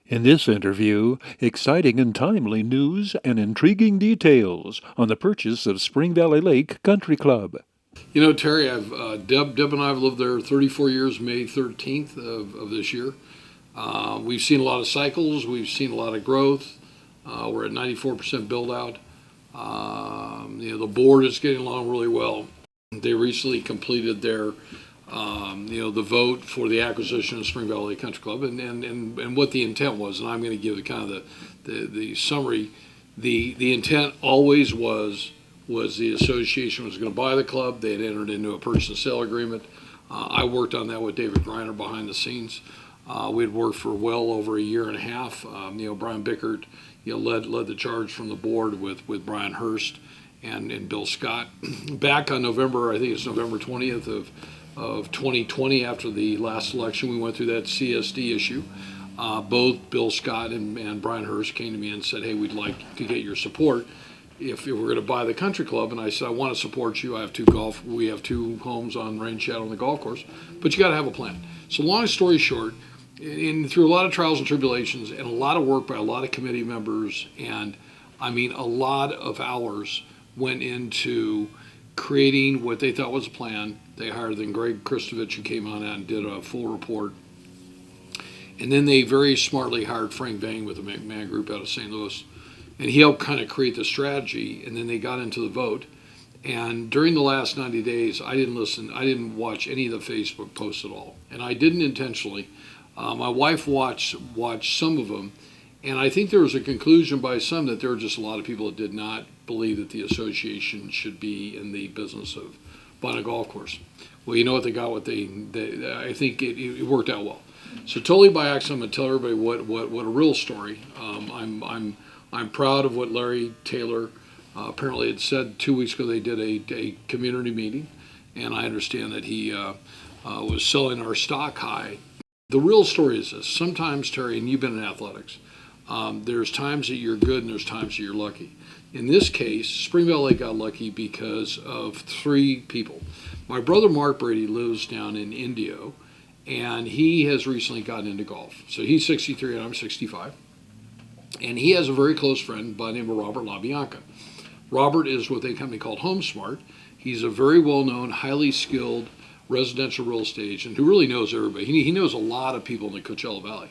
In this interview, exciting and timely news and intriguing details on the purchase of Spring Valley Lake Country Club. You know, Terry, Deb and I have lived there 34 years, May 13th of this year. We've seen a lot of cycles. We've seen a lot of growth. We're at 94% build out. The board is getting along really well. They recently completed their, the vote for the acquisition of Spring Valley Country Club, and what the intent was. And I'm going to give the kind of the summary. The intent always was the association was going to buy the club. They had entered into a purchase and sale agreement. I worked on that with David Griner behind the scenes. We had worked for well over a year and a half. Brian Bickert, led the charge from the board with Brian Hurst and Bill Scott. Back on November, I think it's November 20th of 2020, after the last election, we went through that CSD issue. Both Bill Scott and Brian Hurst came to me and said, "Hey, we'd like to get your support if we're going to buy the country club." And I said, "I want to support you. We have two homes on Rain Shadow on the golf course, but you got to have a plan." So long story short, through a lot of trials and tribulations and a lot of work by a lot of committee members, and I mean a lot of hours went into creating what they thought was a plan. They hired then Greg Kristovich, who came on out and did a full report. And then they very smartly hired Frank Vang with the McMahon Group out of St. Louis. And he helped kind of create the strategy, and then they got into the vote. And during the last 90 days, I didn't watch any of the Facebook posts at all. And I didn't intentionally. My wife watched some of them, and I think there was a conclusion by some that there were just a lot of people that did not believe that the association should be in the business of buying a golf course. Well, you know what they got? I think it worked out well. So totally by accident, I'm gonna tell everybody what a real story. I'm proud of what Larry Taylor apparently had said 2 weeks ago. They did a community meeting, and I understand that he was selling our stock high. The real story is this. Sometimes, Terry, and you've been in athletics, there's times that you're good and there's times that you're lucky. In this case, Spring Valley got lucky because of three people. My brother Mark Brady lives down in Indio, and he has recently gotten into golf. So he's 63 and I'm 65. And he has a very close friend by the name of Robert LaBianca. Robert is what they company called HomeSmart. He's a very well-known, highly skilled residential real estate agent who really knows everybody. He knows a lot of people in the Coachella Valley.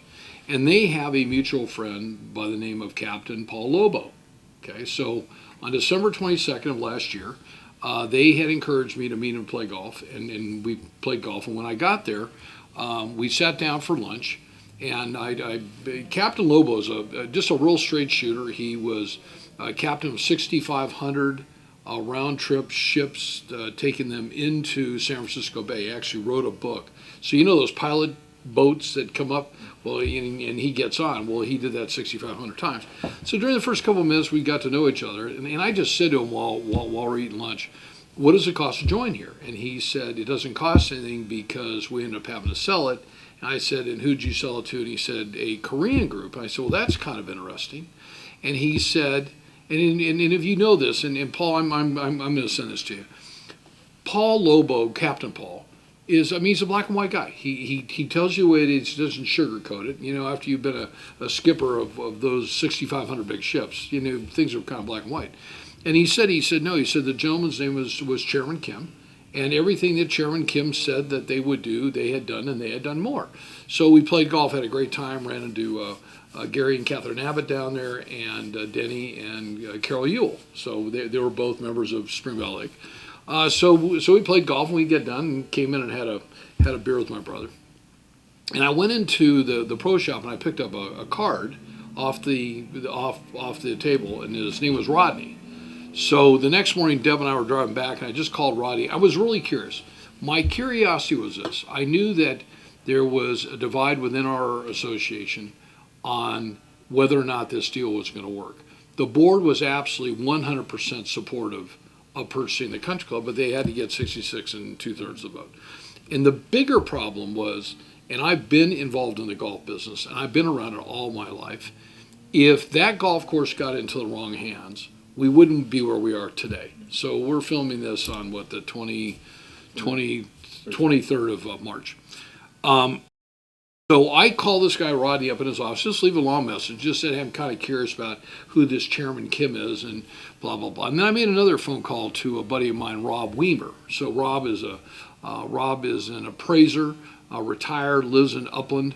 And they have a mutual friend by the name of Captain Paul Lobo. Okay, so on December 22nd of last year, they had encouraged me to meet and play golf, and we played golf. And when I got there, we sat down for lunch. And Captain Lobo is just a real straight shooter. He was captain of 6,500 round-trip ships, taking them into San Francisco Bay. He actually wrote a book. So you know those pilot boats that come up? Well, and he gets on. Well, he did that 6,500 times. So during the first couple of minutes, we got to know each other. And I just said to him while we're eating lunch, "What does it cost to join here?" And he said, "It doesn't cost anything because we ended up having to sell it." And I said, "And who'd you sell it to?" And he said, "A Korean group." And I said, "Well, that's kind of interesting." And he said, and if you know this, and Paul, I'm going to send this to you. Paul Lobo, Captain Paul, he's a black and white guy. He tells you the way it is. He doesn't sugarcoat it. After you've been a skipper of those 6,500 big ships, things are kind of black and white. And he said no. He said the gentleman's name was Chairman Kim. And everything that Chairman Kim said that they would do, they had done, and they had done more. So we played golf, had a great time, ran into Gary and Catherine Abbott down there, and Denny and Carol Ewell. So they were both members of Spring Valley Lake. So we played golf, and we get done, and came in and had a beer with my brother. And I went into the pro shop, and I picked up a card off the table, and his name was Rodney. So the next morning, Deb and I were driving back, and I just called Roddy. I was really curious. My curiosity was this. I knew that there was a divide within our association on whether or not this deal was going to work. The board was absolutely 100% supportive of purchasing the country club, but they had to get 66 and 2/3 of the vote. And the bigger problem was, and I've been involved in the golf business, and I've been around it all my life, if that golf course got into the wrong hands, we wouldn't be where we are today. So we're filming this on the 23rd of March. So I called this guy Rodney up in his office, just leave a long message, just said, hey, I'm kind of curious about who this Chairman Kim is and blah, blah, blah. And then I made another phone call to a buddy of mine, Rob Weimer. So Rob is an appraiser, retired, lives in Upland.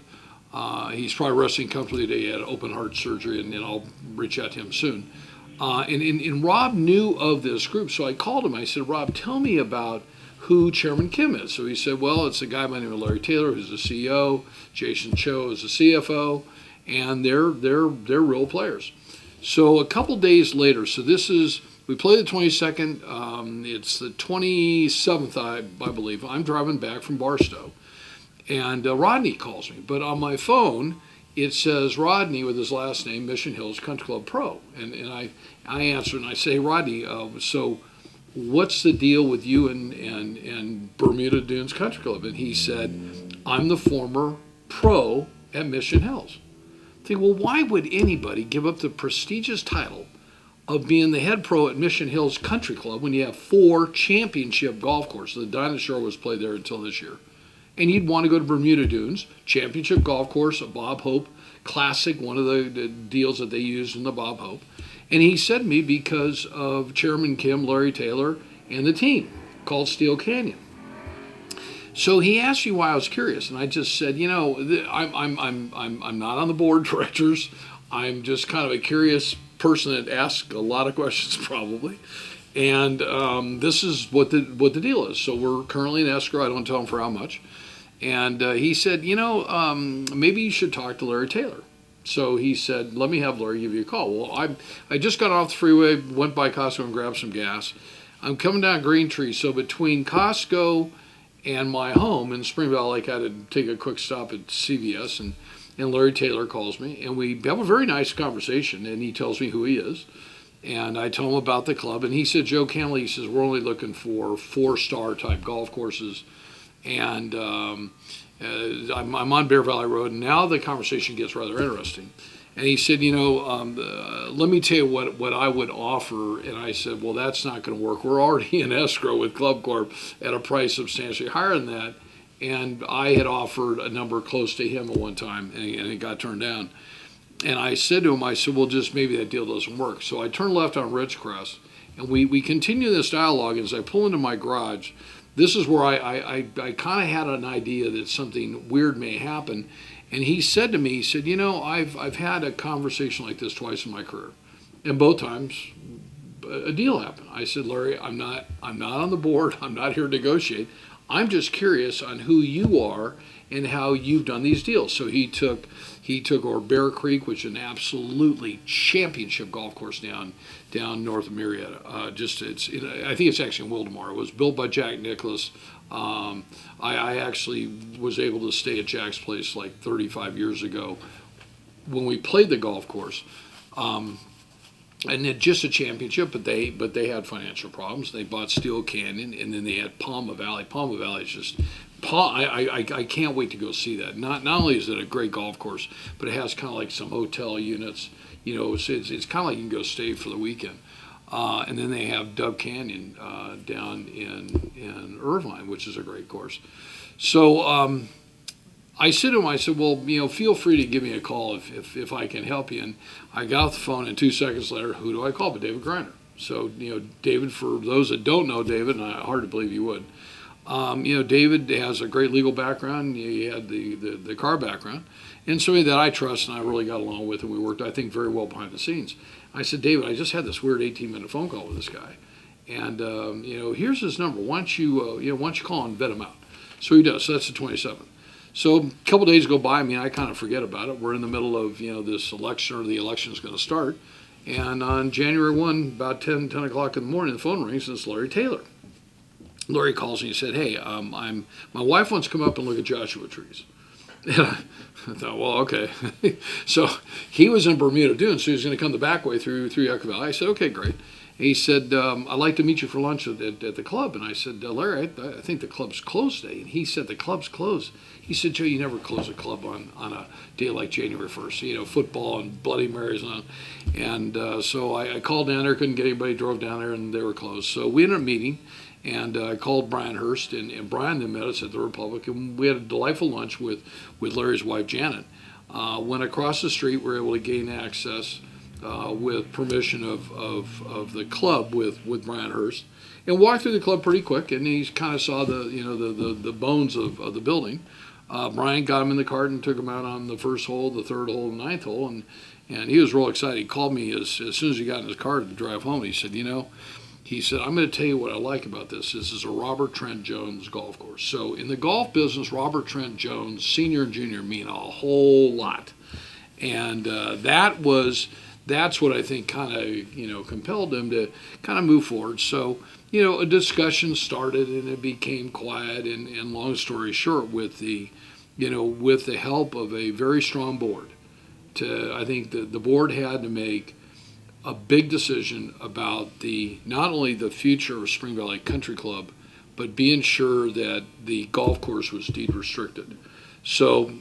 He's probably resting comfortably today. He had open heart surgery, and I'll reach out to him soon. And Rob knew of this group, so I called him. I said, Rob, tell me about who Chairman Kim is. So he said, well, it's a guy by the name of Larry Taylor, who's the CEO. Jason Cho is the CFO, and they're real players. So a couple days later, so this is, we play the 22nd. It's the 27th, I believe. I'm driving back from Barstow, and Rodney calls me. But on my phone, it says Rodney with his last name, Mission Hills Country Club Pro. And I answer and I say, hey, Rodney, so what's the deal with you and Bermuda Dunes Country Club? And he said, I'm the former pro at Mission Hills. I think, well, why would anybody give up the prestigious title of being the head pro at Mission Hills Country Club when you have 4 championship golf courses? The Dinosaur was played there until this year. And you'd want to go to Bermuda Dunes, championship golf course, a Bob Hope Classic, one of the deals that they used in the Bob Hope. And he said to me because of Chairman Kim, Larry Taylor, and the team called Steel Canyon. So he asked me why I was curious, and I just said, you know, I'm not on the board of directors. I'm just kind of a curious person that asks a lot of questions, probably. And this is what the deal is. So we're currently in escrow. I don't tell him for how much. And he said, you know, maybe you should talk to Larry Taylor. So he said, let me have Larry give you a call. Well, I just got off the freeway, went by Costco and grabbed some gas. I'm coming down Green Tree. So between Costco and my home in Spring Valley Lake, I had to take a quick stop at CVS. And Larry Taylor calls me. And we have a very nice conversation. And he tells me who he is. And I tell him about the club. And he said, Joe Canley, he says, we're only looking for 4-star type golf courses. And I'm on Bear Valley Road, and now the conversation gets rather interesting. And he said, you know, let me tell you what I would offer. And I said, well, that's not going to work. We're already in escrow with Club Corp at a price substantially higher than that. And I had offered a number close to him at one time, and it got turned down. And I said to him, I said, well, just maybe that deal doesn't work. So I turned left on Ridgecrest, and we continue this dialogue. And as I pull into my garage, this is where I kind of had an idea that something weird may happen. And he said to me, he said, you know, I've had a conversation like this twice in my career. And both times a deal happened. I said, Larry, I'm not on the board. I'm not here to negotiate. I'm just curious on who you are and how you've done these deals. So he took over Bear Creek, which is an absolutely championship golf course down north of Marietta. I think it's actually in Wildemar. It was built by Jack Nicklaus. I actually was able to stay at Jack's place like 35 years ago when we played the golf course. And then just a championship, but they had financial problems. They bought Steel Canyon, and then they had Palma Valley. Palma Valley is just, I can't wait to go see that. Not only is it a great golf course, but it has kind of like some hotel units. You know, it's kind of like you can go stay for the weekend. And then they have Dove Canyon down in Irvine, which is a great course. So I said to him, I said, well, you know, feel free to give me a call if I can help you. And I got off the phone, and 2 seconds later, who do I call but David Griner? So, you know, David, for those that don't know David, and hard to believe you would, you know, David has a great legal background. He had the car background. And somebody that I trust and I really got along with, and we worked, I think, very well behind the scenes. I said, David, I just had this weird 18-minute phone call with this guy. And, you know, here's his number. Why don't you call and vet him out? So he does. So that's the 27th. So a couple days go by. I mean, I kind of forget about it. We're in the middle of, you know, this election, or the election is going to start. And on January 1, about 10 o'clock in the morning, the phone rings, and it's Larry Taylor. Larry calls me and said, hey, my wife wants to come up and look at Joshua trees. And I thought, well, okay. So he was in Bermuda Dunes, so he was going to come the back way through Yucca Valley. I said, okay, great. And he said, I'd like to meet you for lunch at the club. And I said, Larry, I think the club's closed today. And he said, the club's closed. He said, Joe, you never close a club on a day like January 1st. You know, football and Bloody Marys and on. And so I called down there, couldn't get anybody, drove down there, and they were closed. So we ended up meeting. And I called Brian Hurst, and Brian then met us at the Republic, and we had a delightful lunch with Larry's wife, Janet. Went across the street, we were able to gain access with permission of the club with Brian Hurst, and walked through the club pretty quick, and he kind of saw the bones of the building. Brian got him in the cart and took him out on the first hole, the third hole, and ninth hole, and he was real excited. He called me as soon as he got in his car to drive home. He said, I'm going to tell you what I like about this. This is a Robert Trent Jones golf course. So in the golf business, Robert Trent Jones, senior and junior, mean a whole lot. And that's what I think kind of, compelled him to kind of move forward. So, a discussion started and it became quiet. And long story short, with the help of a very strong board, I think the board had to make a big decision about not only the future of Spring Valley Country Club, but being sure that the golf course was deed restricted. So,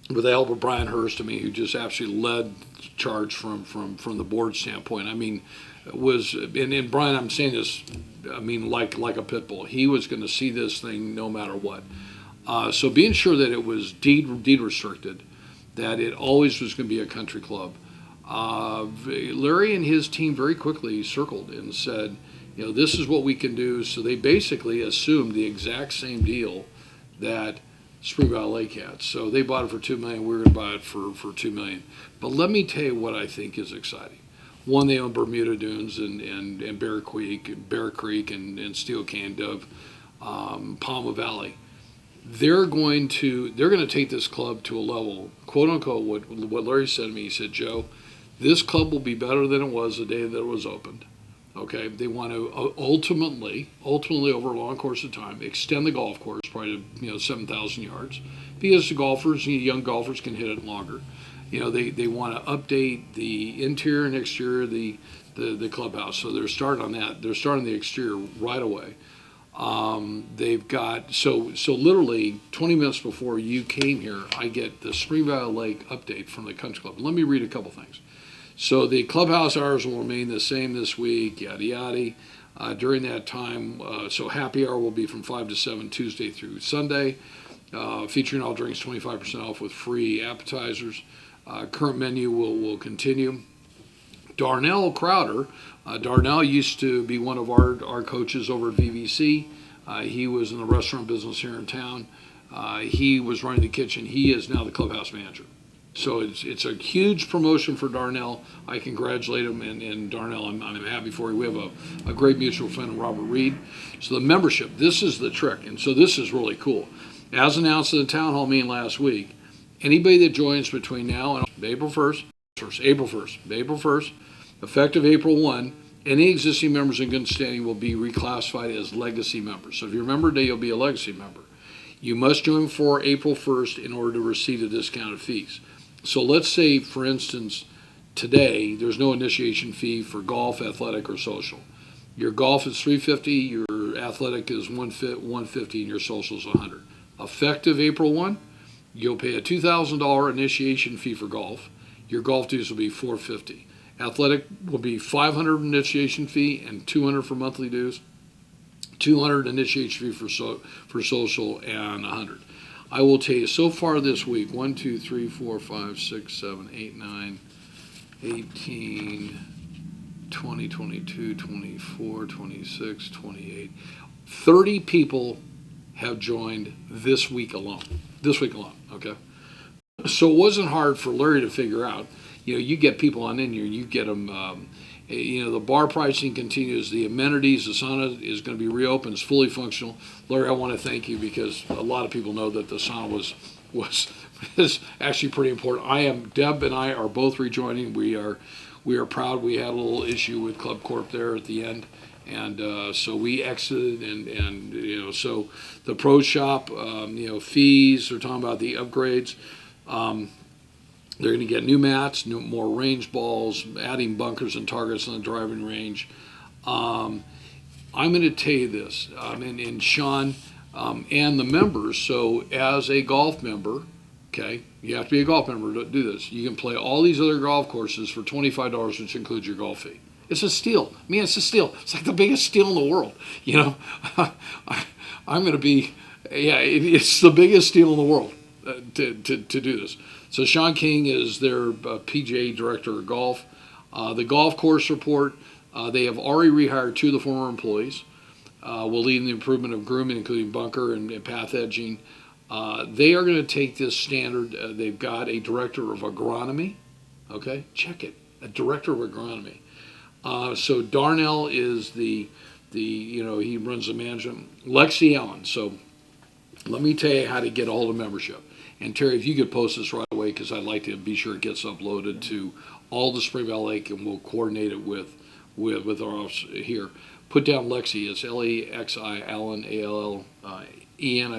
with the help of Brian Hurst, who just absolutely led the charge from the board standpoint. And Brian, I'm saying this, like a pit bull. He was going to see this thing no matter what. So being sure that it was deed restricted, that it always was going to be a country club. Larry and his team very quickly circled and said, this is what we can do. So they basically assumed the exact same deal that Spring Valley Lake had. So they bought it for $2 million. We were going to buy it for $2 million. But let me tell you what I think is exciting. One, they own Bermuda Dunes and Bear Creek and Steel Cane Dove, Palma Valley. They're going to take this club to a level, quote unquote, what Larry said to me. He said, Joe, this club will be better than it was the day that it was opened. Okay, they want to ultimately over a long course of time extend the golf course probably to 7,000 yards, because the golfers, young golfers, can hit it longer. They want to update the interior and exterior of the clubhouse. So they're starting on that. They're starting the exterior right away. They've got so literally 20 minutes before you came here, I get the Spring Valley Lake update from the country club. Let me read a couple things. So the clubhouse hours will remain the same this week, yada yada. During that time, so happy hour will be from 5 to 7 Tuesday through Sunday, featuring all drinks 25% off with free appetizers. Current menu will continue. Darnell Crowder. Darnell used to be one of our coaches over at VVC. He was in the restaurant business here in town. He was running the kitchen. He is now the clubhouse manager. So it's a huge promotion for Darnell. I congratulate him, and Darnell, I'm happy for you. We have a great mutual friend, Robert Reed. So the membership, this is the trick, and so this is really cool. As announced at the town hall meeting last week, anybody that joins between now and April 1st, effective April 1, any existing members in good standing will be reclassified as legacy members. So if you're a member today, you'll be a legacy member. You must join before April 1st in order to receive the discounted fees. So let's say, for instance, today there's no initiation fee for golf, athletic, or social. Your golf is $350, your athletic is $150, and your social is $100. Effective April 1, you'll pay a $2,000 initiation fee for golf. Your golf dues will be $450. Athletic will be $500 initiation fee and $200 for monthly dues. $200 initiation fee for social, and $100. I will tell you, so far this week, 1, 2, 3, 4, 5, 6, 7, 8, 9, 18, 20, 22, 24, 26, 28. 30 people have joined this week alone. Okay? So it wasn't hard for Larry to figure out. You get people on in here, you get them. The bar pricing continues. The amenities, the sauna is going to be reopened. It's fully functional. Larry, I want to thank you, because a lot of people know that the sauna is actually pretty important. Deb and I are both rejoining. We are proud. We had a little issue with Club Corp there at the end, and so we exited. And so the pro shop, fees. They're talking about the upgrades. They're going to get new mats, more range balls, adding bunkers and targets on the driving range. I'm going to tell you this, and Sean and the members. So as a golf member, okay, you have to be a golf member to do this. You can play all these other golf courses for $25, which includes your golf fee. It's a steal. Man, it's a steal. It's like the biggest steal in the world. I'm going to be, yeah, it's the biggest steal in the world to do this. So Sean King is their PGA director of golf. The golf course report, they have already rehired 2 of the former employees. Will lead in the improvement of grooming, including bunker and path edging. They are going to take this standard. They've got a director of agronomy. Okay, check it. A director of agronomy. So Darnell is the he runs the management. Lexi Allen. So let me tell you how to get a hold of membership. And Terry, if you could post this right away, because I'd like to be sure it gets uploaded to all the Spring Valley Lake, and we'll coordinate it with our office here. Put down Lexi. It's Lexi Allen, Allen, I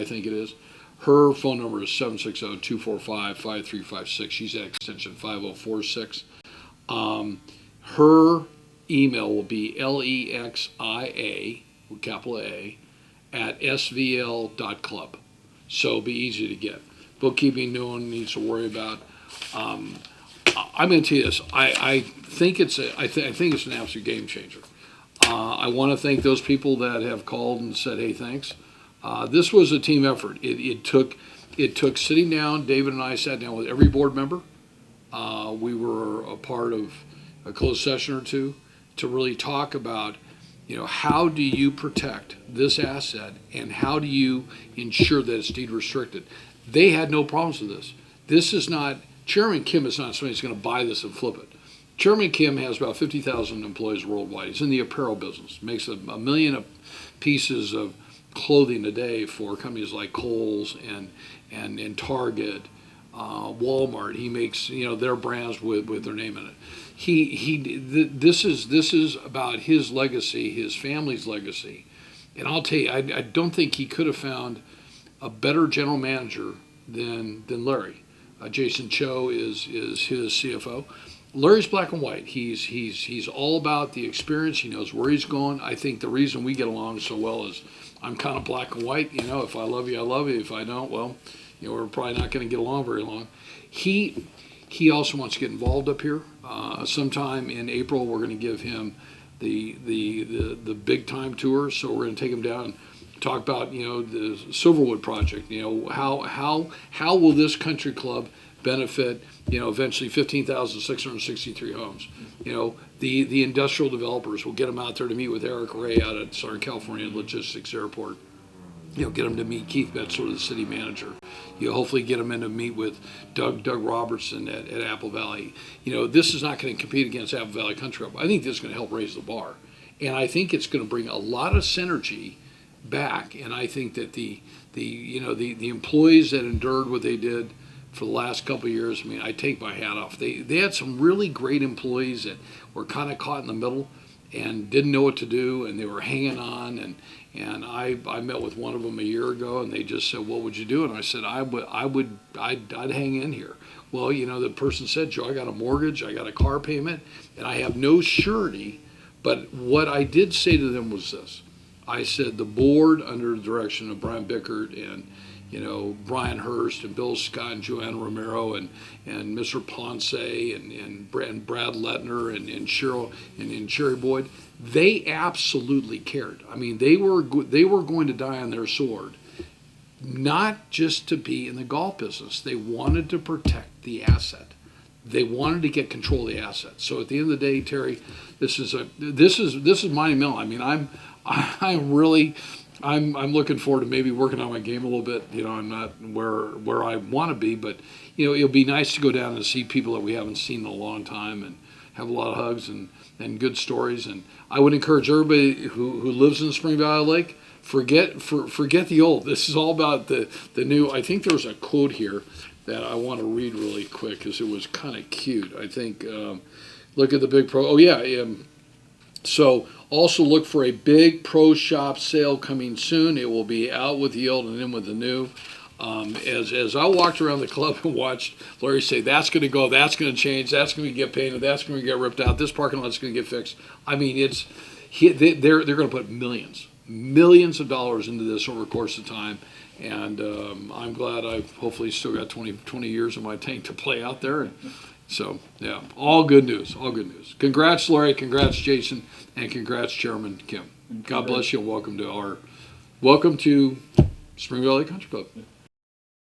think it is. Her phone number is 760-245-5356. She's at extension 5046. Her email will be LEXIA, with capital A, at svl.club. So it'll be easy to get. Bookkeeping, no one needs to worry about. I'm going to tell you this. I think it's an absolute game changer. I want to thank those people that have called and said, "Hey, thanks." This was a team effort. It took sitting down. David and I sat down with every board member. We were a part of a closed session or two to really talk about, how do you protect this asset and how do you ensure that it's deed restricted. They had no problems with this. This is not, Chairman Kim is not somebody who's going to buy this and flip it. Chairman Kim has about 50,000 employees worldwide. He's in the apparel business. Makes a million pieces of clothing a day for companies like Kohl's and Target, Walmart. He makes their brands with their name in it. This is about his legacy, his family's legacy, and I'll tell you, I don't think he could have found a better general manager than Larry. Jason Cho is his CFO. Larry's black and white. He's all about the experience. He knows where he's going. I think the reason we get along so well is I'm kind of black and white. If I love you, I love you. If I don't, well, we're probably not going to get along very long. He also wants to get involved up here. Sometime in April, we're going to give him the big time tour. So we're going to take him down and talk about the Silverwood project. How will this country club benefit eventually 15,663 homes. The industrial developers will get them out there to meet with Eric Ray out at Southern California Logistics Airport. Get them to meet Keith Betzler, the city manager. Hopefully get them in to meet with Doug Robertson at Apple Valley. This is not going to compete against Apple Valley Country Club. I think this is going to help raise the bar, and I think it's going to bring a lot of synergy back. And I think that the employees that endured what they did for the last couple of years, I take my hat off. They had some really great employees that were kind of caught in the middle and didn't know what to do, and they were hanging on. And I met with one of them a year ago, and they just said, "What would you do?" And I said, I'd hang in here. Well, the person said, "Joe, I got a mortgage, I got a car payment, and I have no surety." But what I did say to them was this. I said, the board, under the direction of Brian Bickert and Brian Hurst and Bill Scott and Joanna Romero and Mr. Ponce and Brad Lettner and Cheryl and Sherry Boyd, they absolutely cared. They were going to die on their sword, not just to be in the golf business. They wanted to protect the asset. They wanted to get control of the asset. So at the end of the day, Terry, this is monumental. I'm looking forward to maybe working on my game a little bit. I'm not where I want to be, but it'll be nice to go down and see people that we haven't seen in a long time and have a lot of hugs and good stories. And I would encourage everybody who lives in Spring Valley Lake, forget the old. This is all about the new. I think there was a quote here that I want to read really quick because it was kind of cute. I think look at the big pro. Oh yeah. So also look for a big pro shop sale coming soon. It will be out with the old and in with the new. As I walked around the club and watched Larry say, that's going to go, that's going to change, that's going to get painted, that's going to get ripped out, this parking lot's going to get fixed. They're going to put millions of dollars into this over the course of time. And I'm glad I've hopefully still got 20 years in my tank to play out there. And So, yeah, all good news, all good news. Congrats, Larry, congrats, Jason, and congrats, Chairman Kim. God bless you and welcome to Spring Valley Country Club.